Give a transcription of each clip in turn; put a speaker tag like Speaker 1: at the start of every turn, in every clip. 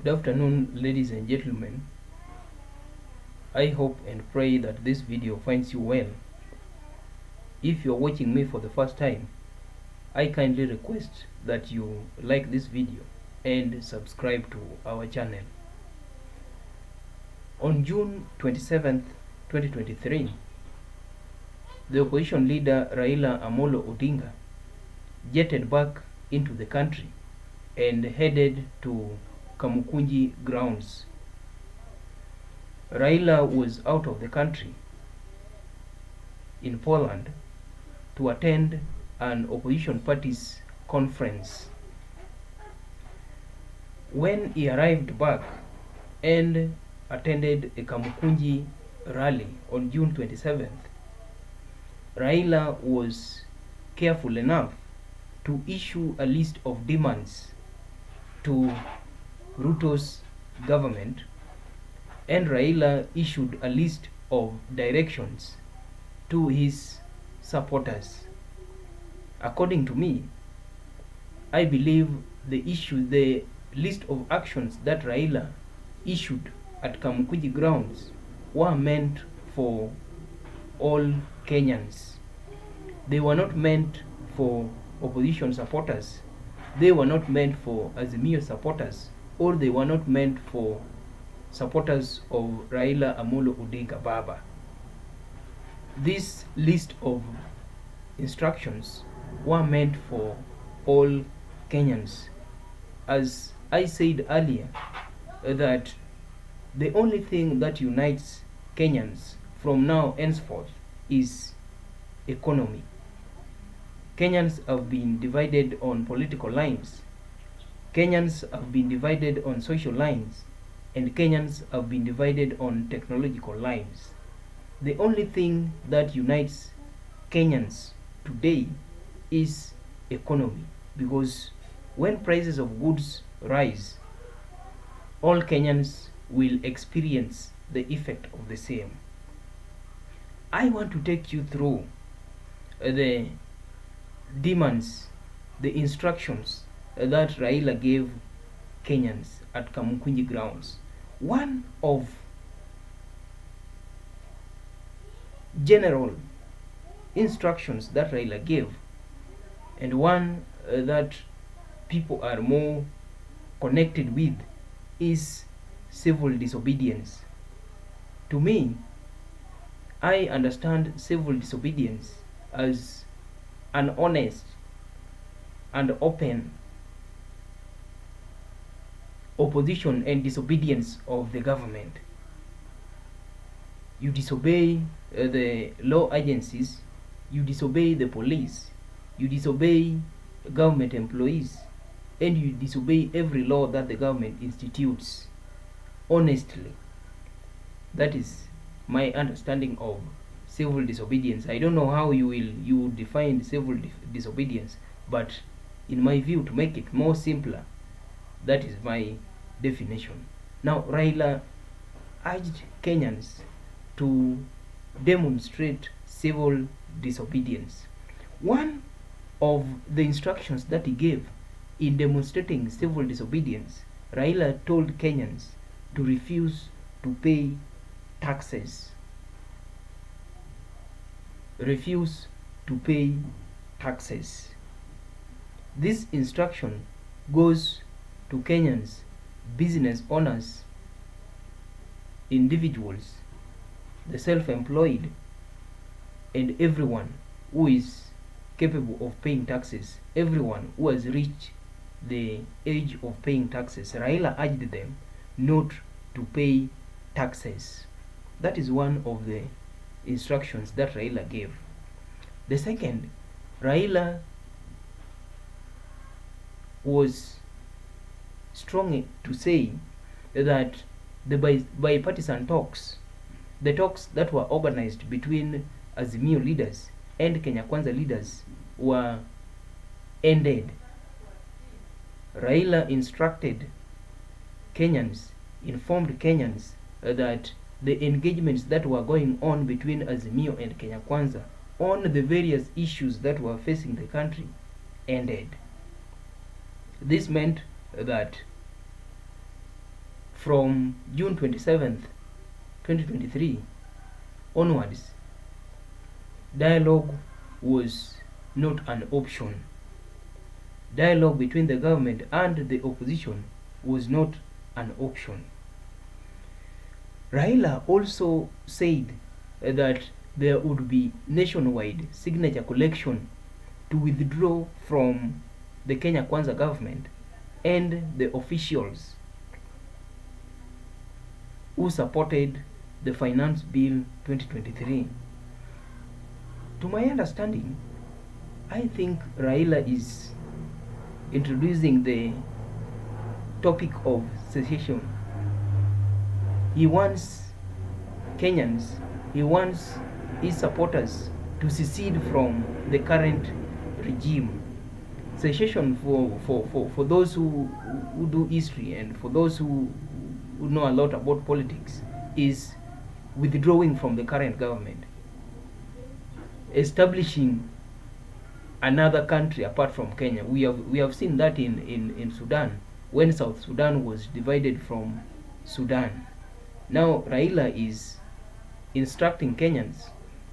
Speaker 1: Good afternoon, ladies and gentlemen. I hope and pray that this video finds you well. If you're watching me for the first time, I kindly request that you like this video and subscribe to our channel. On June 27th, 2023, the opposition leader Raila Odinga jetted back into the country and headed to Kamukunji grounds. Raila was out of the country in Poland to attend an opposition party's conference. When he arrived back and attended a Kamukunji rally on June 27th, Raila was careful enough to issue a list of demands to Ruto's government, and Raila issued a list of directions to his supporters. According to me, I believe the list of actions that Raila issued at Kamukunji grounds were meant for all Kenyans. They were not meant for opposition supporters. They were not meant for Azimio supporters, or they were not meant for supporters of Raila Odinga Baba. This list of instructions were meant for all Kenyans. As I said earlier, that the only thing that unites Kenyans from now henceforth is economy. Kenyans have been divided on political lines. Kenyans have been divided on social lines, and Kenyans have been divided on technological lines. The only thing that unites Kenyans today is economy, because when prices of goods rise, all Kenyans will experience the effect of the same. I want to take you through the demands, the instructions that Raila gave Kenyans at Kamukunji grounds. One of general instructions that Raila gave, and one that people are more connected with, is civil disobedience. To me, I understand civil disobedience as an honest and open opposition and disobedience of the government. You disobey the law agencies, you disobey the police, you disobey government employees, and you disobey every law that the government institutes honestly. That is my understanding of civil disobedience. I don't know how you define civil disobedience, but in my view, to make it more simpler, that is my definition. Now, Raila urged Kenyans to demonstrate civil disobedience. One of the instructions that he gave in demonstrating civil disobedience, Raila told Kenyans to refuse to pay taxes. Refuse to pay taxes. This instruction goes to Kenyans, business owners, individuals, the self-employed, and everyone who is capable of paying taxes, everyone who has reached the age of paying taxes. Raila urged them not to pay taxes. That is one of the instructions that Raila gave. The second, Raila was strong to say that the bipartisan talks, the talks that were organized between Azimio leaders and Kenya Kwanza leaders, were ended. Raila instructed Kenyans, informed Kenyans that the engagements that were going on between Azimio and Kenya Kwanza on the various issues that were facing the country ended. This meant that from June 27th, 2023 onwards, dialogue was not an option. Dialogue between the government and the opposition was not an option. Raila also said that there would be nationwide signature collection to withdraw from the Kenya Kwanza government and the officials who supported the Finance Bill 2023. To my understanding, I think Raila is introducing the topic of secession. He wants Kenyans, he wants his supporters to secede from the current regime. Secession, for those who do history and for those who know a lot about politics, is withdrawing from the current government, establishing another country apart from Kenya. We have seen that in Sudan, when South Sudan was divided from Sudan. Now Raila is instructing Kenyans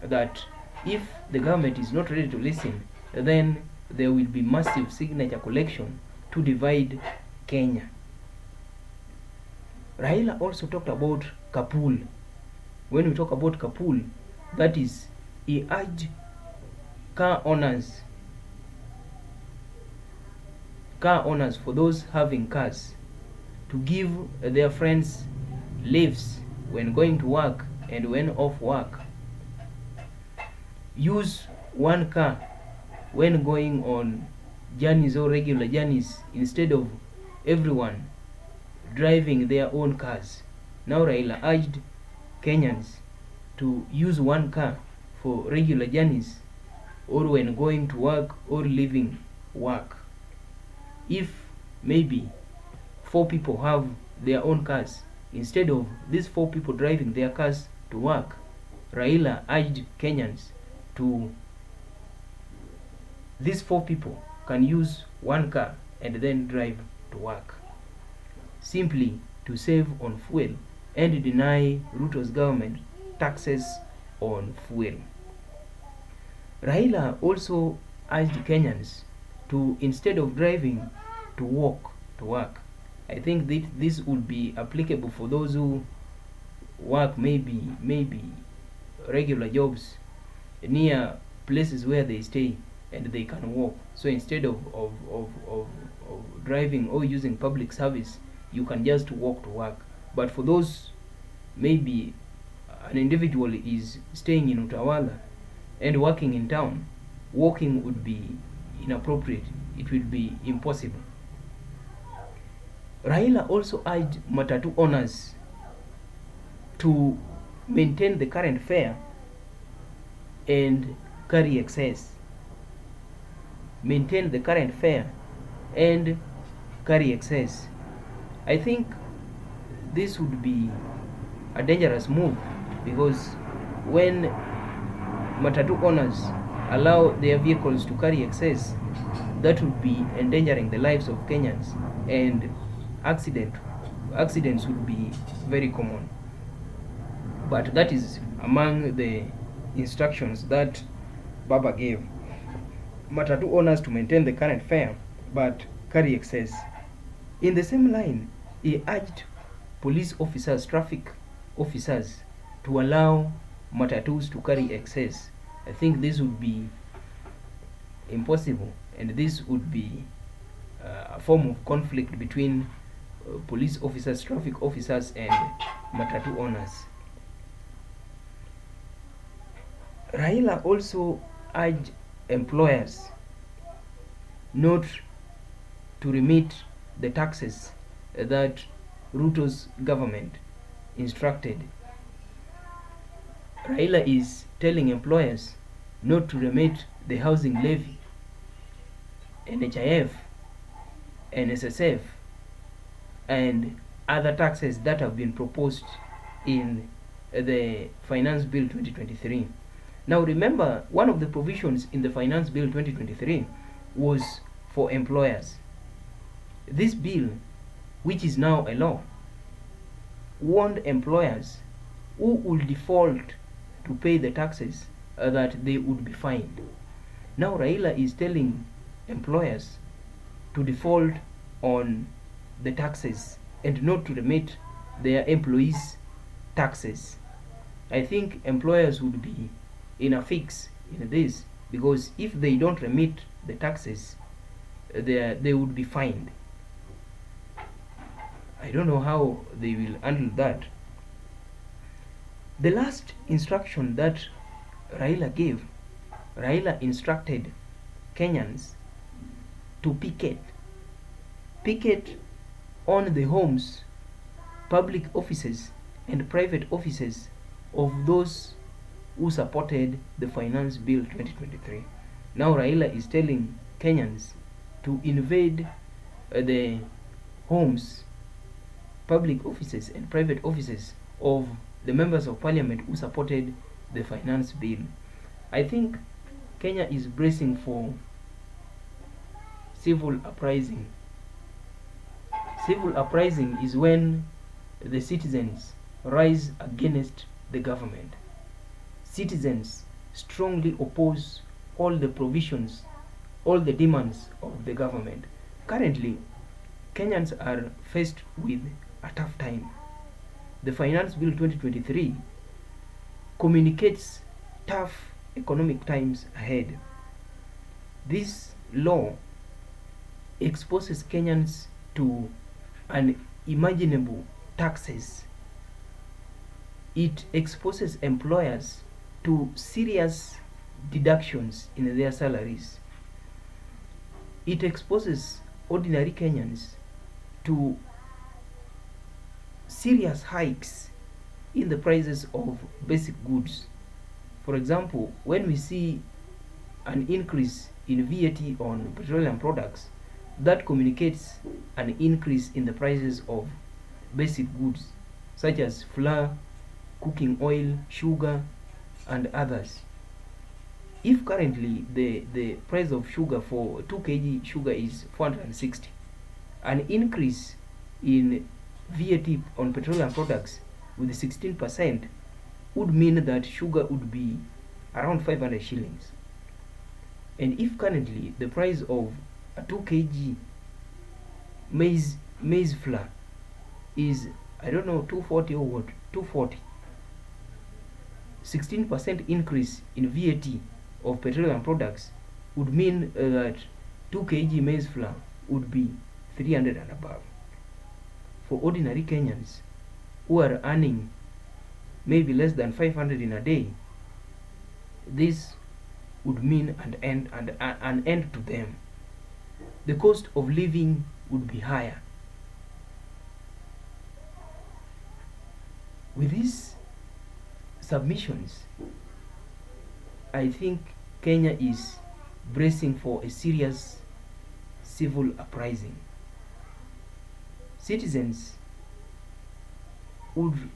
Speaker 1: that if the government is not ready to listen, then there will be massive signature collection to divide Kenya. Raila also talked about Kapul. When we talk about Kapul, that is, he urged car owners, for those having cars, to give their friends leaves when going to work and when off work. Use one car when going on journeys or regular journeys instead of everyone driving their own cars. Now Raila urged Kenyans to use one car for regular journeys or when going to work or leaving work. If maybe 4 people have their own cars, instead of these 4 people driving their cars to work, Raila urged Kenyans to, these 4 people can use one car and then drive to work, simply to save on fuel and deny Ruto's government taxes on fuel. Raila also urged Kenyans to, instead of driving, to walk to work. I think that this would be applicable for those who work maybe regular jobs near places where they stay and they can walk. So instead of driving or using public service, you can just walk to work. But for those, maybe an individual is staying in Utawala and working in town, walking would be inappropriate. It will be impossible. Raila also urged matatu owners to maintain the current fare and carry excess. Maintain the current fare and carry excess. I think this would be a dangerous move, because when matatu owners allow their vehicles to carry excess, that would be endangering the lives of Kenyans, and accidents would be very common. But that is among the instructions that Baba gave. Matatu owners to maintain the current fare but carry excess. In the same line, he urged police officers, traffic officers, to allow matatus to carry excess. I think this would be impossible, and this would be a form of conflict between police officers, traffic officers, and matatu owners. Raila also urged employers not to remit the taxes that Ruto's government instructed. Raila is telling employers not to remit the housing levy, NHIF, NSSF, and other taxes that have been proposed in the Finance Bill 2023. Now remember, one of the provisions in the Finance Bill 2023 was for employers. This bill, which is now a law, warned employers who would default to pay the taxes that they would be fined. Now Raila is telling employers to default on the taxes and not to remit their employees' taxes. I think employers would be in a fix in this, because if they don't remit the taxes, they would be fined. I don't know how they will handle that. The last instruction that Raila gave, Raila instructed Kenyans to picket on the homes, public offices and private offices of those who supported the Finance Bill 2023. Now Raila is telling Kenyans to invade the homes, public offices and private offices of the members of parliament who supported the Finance Bill. I think Kenya is bracing for civil uprising. Civil uprising is when the citizens rise against the government. Citizens strongly oppose all the provisions, all the demands of the government. Currently, Kenyans are faced with a tough time. The Finance Bill 2023 communicates tough economic times ahead. This law exposes Kenyans to unimaginable taxes. It exposes employers to serious deductions in their salaries. It exposes ordinary Kenyans to serious hikes in the prices of basic goods. For example, when we see an increase in VAT on petroleum products, that communicates an increase in the prices of basic goods such as flour, cooking oil, sugar, and others. If currently the price of sugar for 2 kg sugar is 460, an increase in VAT on petroleum products with 16% would mean that sugar would be around 500 shillings. And if currently the price of a 2 kg maize flour is, I don't know, 240 or what, 240, 16% increase in VAT of petroleum products would mean that 2 kg maize flour would be 300 and above. For ordinary Kenyans who are earning maybe less than 500 in a day, this would mean an end to them. The cost of living would be higher. With these submissions, I think Kenya is bracing for a serious civil uprising. Citizens would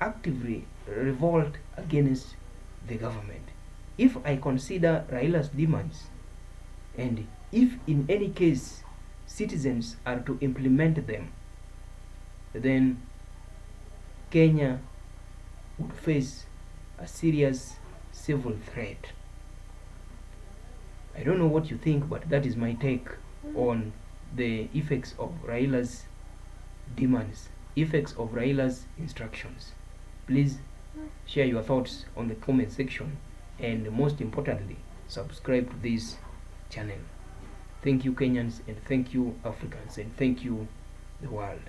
Speaker 1: actively revolt against the government. If I consider Raila's demands, and if in any case citizens are to implement them, then Kenya would face a serious civil threat. I don't know what you think, but that is my take on the effects of Raila's demands, effects of Raila's instructions. Please share your thoughts on the comment section, and most importantly, subscribe to this channel. Thank you, Kenyans, and thank you, Africans, and thank you, the world.